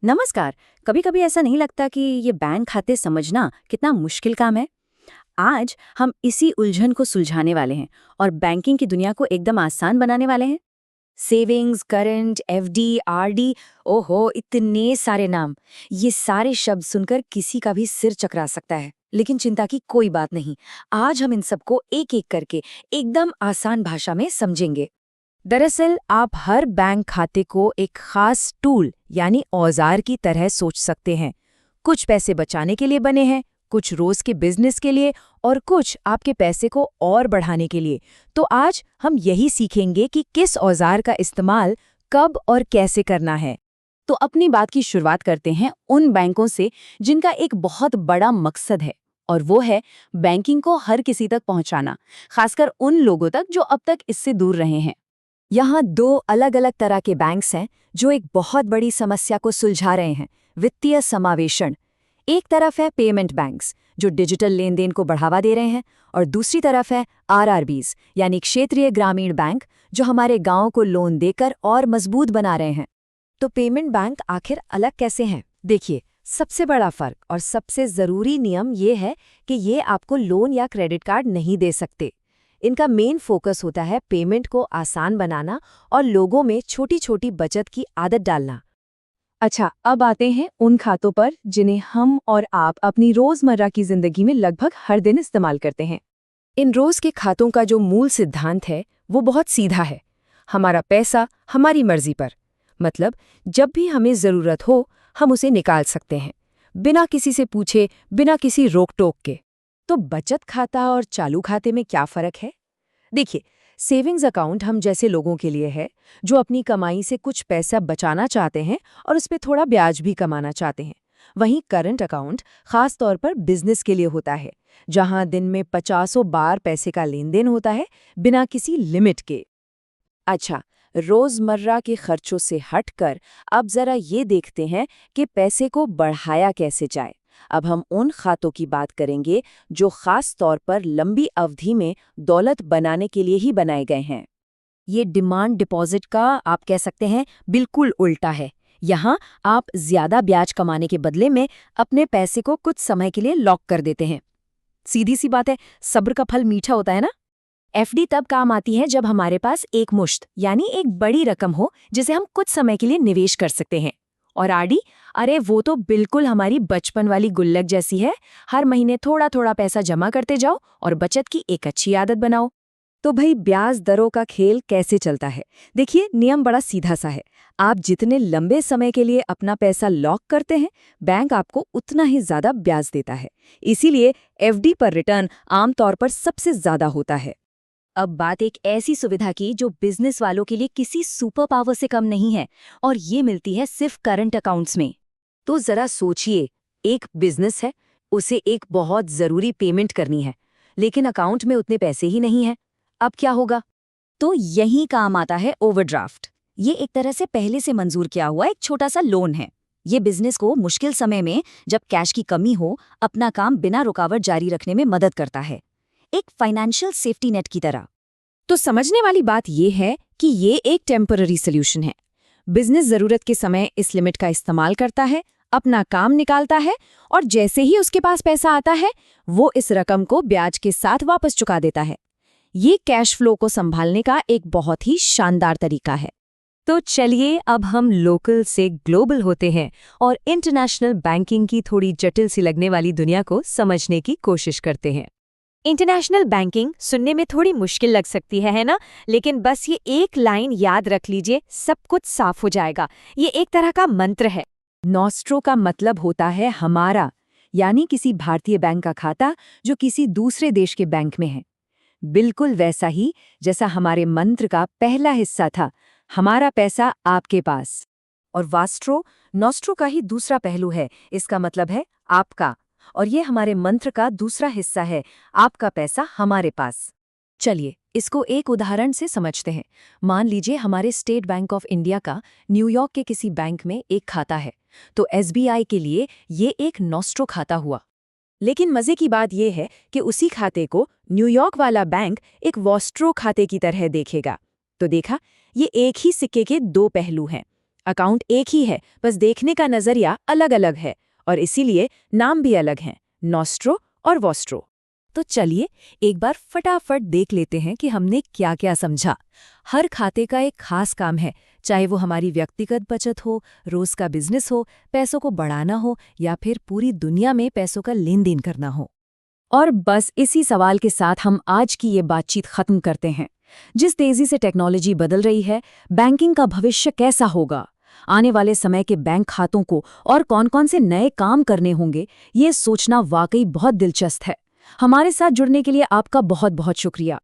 नमस्कार। कभी कभी ऐसा नहीं लगता कि ये बैंक खाते समझना कितना मुश्किल काम है। आज हम इसी उलझन को सुलझाने वाले हैं और बैंकिंग की दुनिया को एकदम आसान बनाने वाले हैं। सेविंग्स, करंट, एफडी, आरडी, ओहो इतने सारे नाम। ये सारे शब्द सुनकर किसी का भी सिर चकरा सकता है, लेकिन चिंता की कोई बात नहीं। आज हम इन सबको एक एक करके एकदम आसान भाषा में समझेंगे। दरअसल आप हर बैंक खाते को एक खास टूल यानी औजार की तरह सोच सकते हैं। कुछ पैसे बचाने के लिए बने हैं, कुछ रोज के बिजनेस के लिए और कुछ आपके पैसे को और बढ़ाने के लिए। तो आज हम यही सीखेंगे कि किस औजार का इस्तेमाल कब और कैसे करना है। तो अपनी बात की शुरुआत करते हैं उन बैंकों से जिनका एक बहुत बड़ा मकसद है, और वो है बैंकिंग को हर किसी तक पहुंचाना, खासकर उन लोगों तक जो अब तक इससे दूर रहे हैं। यहाँ दो अलग अलग तरह के बैंक्स हैं जो एक बहुत बड़ी समस्या को सुलझा रहे हैं, वित्तीय समावेशन। एक तरफ है पेमेंट बैंक्स जो डिजिटल लेन देन को बढ़ावा दे रहे हैं, और दूसरी तरफ है आरआरबीज यानी क्षेत्रीय ग्रामीण बैंक जो हमारे गांव को लोन देकर और मजबूत बना रहे हैं। तो पेमेंट बैंक आखिर अलग कैसे हैं? देखिए, सबसे बड़ा फर्क और सबसे ज़रूरी नियम ये है कि ये आपको लोन या क्रेडिट कार्ड नहीं दे सकते। इनका मेन फोकस होता है पेमेंट को आसान बनाना और लोगों में छोटी छोटी बचत की आदत डालना। अच्छा, अब आते हैं उन खातों पर जिन्हें हम और आप अपनी रोजमर्रा की जिंदगी में लगभग हर दिन इस्तेमाल करते हैं। इन रोज के खातों का जो मूल सिद्धांत है वो बहुत सीधा है। हमारा पैसा हमारी मर्जी पर, मतलब जब भी हमें जरूरत हो हम उसे निकाल सकते हैं, बिना किसी से पूछे, बिना किसी रोक टोक के। तो बचत खाता और चालू खाते में क्या फर्क है? देखिए, सेविंग्स अकाउंट हम जैसे लोगों के लिए है जो अपनी कमाई से कुछ पैसा बचाना चाहते हैं और उस पे थोड़ा ब्याज भी कमाना चाहते हैं। वहीं करंट अकाउंट खास तौर पर बिजनेस के लिए होता है, जहां दिन में 50 बार पैसे का लेन देन होता है, बिना किसी लिमिट के। अच्छा, रोजमर्रा के खर्चों से हटकर अब जरा ये देखते हैं कि पैसे को बढ़ाया कैसे जाए। अब हम उन खातों की बात करेंगे जो खास तौर पर लंबी अवधि में दौलत बनाने के लिए ही बनाए गए हैं। ये डिमांड डिपॉजिट का आप कह सकते हैं बिल्कुल उल्टा है। यहाँ आप ज्यादा ब्याज कमाने के बदले में अपने पैसे को कुछ समय के लिए लॉक कर देते हैं। सीधी सी बात है, सब्र का फल मीठा होता है ना। एफडी तब काम आती है जब हमारे पास एक मुश्त यानी एक बड़ी रकम हो जिसे हम कुछ समय के लिए निवेश कर सकते हैं। और आरडी, अरे वो तो बिल्कुल हमारी बचपन वाली गुल्लक जैसी है। हर महीने थोड़ा थोड़ा पैसा जमा करते जाओ और बचत की एक अच्छी आदत बनाओ। तो भाई, ब्याज दरों का खेल कैसे चलता है? देखिए, नियम बड़ा सीधा सा है। आप जितने लंबे समय के लिए अपना पैसा लॉक करते हैं, बैंक आपको उतना ही ज्यादा ब्याज देता है। इसीलिए एफडी पर रिटर्न आमतौर पर सबसे ज्यादा होता है। अब बात एक ऐसी सुविधा की जो बिजनेस वालों के लिए किसी सुपर पावर से कम नहीं है, और ये मिलती है सिर्फ करंट अकाउंट्स में। तो जरा सोचिए, एक बिजनेस है, उसे एक बहुत जरूरी पेमेंट करनी है, लेकिन अकाउंट में उतने पैसे ही नहीं है। अब क्या होगा? तो यही काम आता है ओवरड्राफ्ट। ये एक तरह से पहले से मंजूर किया हुआ एक छोटा सा लोन है। ये बिजनेस को मुश्किल समय में, जब कैश की कमी हो, अपना काम बिना रुकावट जारी रखने में मदद करता है, एक फाइनेंशियल सेफ्टी नेट की तरह। तो समझने वाली बात यह है कि ये एक टेम्पररी सोल्यूशन है। बिजनेस जरूरत के समय इस लिमिट का इस्तेमाल करता है, अपना काम निकालता है, और जैसे ही उसके पास पैसा आता है वो इस रकम को ब्याज के साथ वापस चुका देता है। ये कैश फ्लो को संभालने का एक बहुत ही शानदार तरीका है। तो चलिए अब हम लोकल से ग्लोबल होते हैं और इंटरनेशनल बैंकिंग की थोड़ी जटिल सी लगने वाली दुनिया को समझने की कोशिश करते हैं। इंटरनेशनल बैंकिंग सुनने में थोड़ी मुश्किल लग सकती है ना? लेकिन बस ये एक लाइन याद रख लीजिए, सब कुछ साफ हो जाएगा। ये एक तरह का मंत्र है। नॉस्ट्रो का मतलब होता है हमारा, यानी किसी भारतीय बैंक का खाता जो किसी दूसरे देश के बैंक में है। बिल्कुल वैसा ही जैसा हमारे मंत्र का पहला हिस्सा था, हमारा पैसा आपके पास। और वास्ट्रो, नॉस्ट्रो का ही दूसरा पहलू है। इसका मतलब है आपका, और ये हमारे मंत्र का दूसरा हिस्सा है, आपका पैसा हमारे पास। चलिए इसको एक उदाहरण से समझते हैं। मान लीजिए हमारे स्टेट बैंक ऑफ इंडिया का न्यूयॉर्क के किसी बैंक में एक खाता है, तो एसबीआई के लिए ये एक नॉस्ट्रो खाता हुआ। लेकिन मजे की बात यह है कि उसी खाते को न्यूयॉर्क वाला बैंक एक वॉस्ट्रो खाते की तरह देखेगा। तो देखा, ये एक ही सिक्के के दो पहलू हैं। अकाउंट एक ही है, बस देखने का नजरिया अलग अलग है और इसीलिए नाम भी अलग हैं, नॉस्ट्रो और वॉस्ट्रो। तो चलिए एक बार फटाफट देख लेते हैं कि हमने क्या क्या समझा। हर खाते का एक खास काम है, चाहे वो हमारी व्यक्तिगत बचत हो, रोज का बिजनेस हो, पैसों को बढ़ाना हो या फिर पूरी दुनिया में पैसों का लेन देन करना हो। और बस इसी सवाल के साथ हम आज की ये बातचीत खत्म करते हैं। जिस तेजी से टेक्नोलॉजी बदल रही है, बैंकिंग का भविष्य कैसा होगा? आने वाले समय के बैंक खातों को और कौन-कौन से नए काम करने होंगे, ये सोचना वाकई बहुत दिलचस्प है। हमारे साथ जुड़ने के लिए आपका बहुत-बहुत शुक्रिया।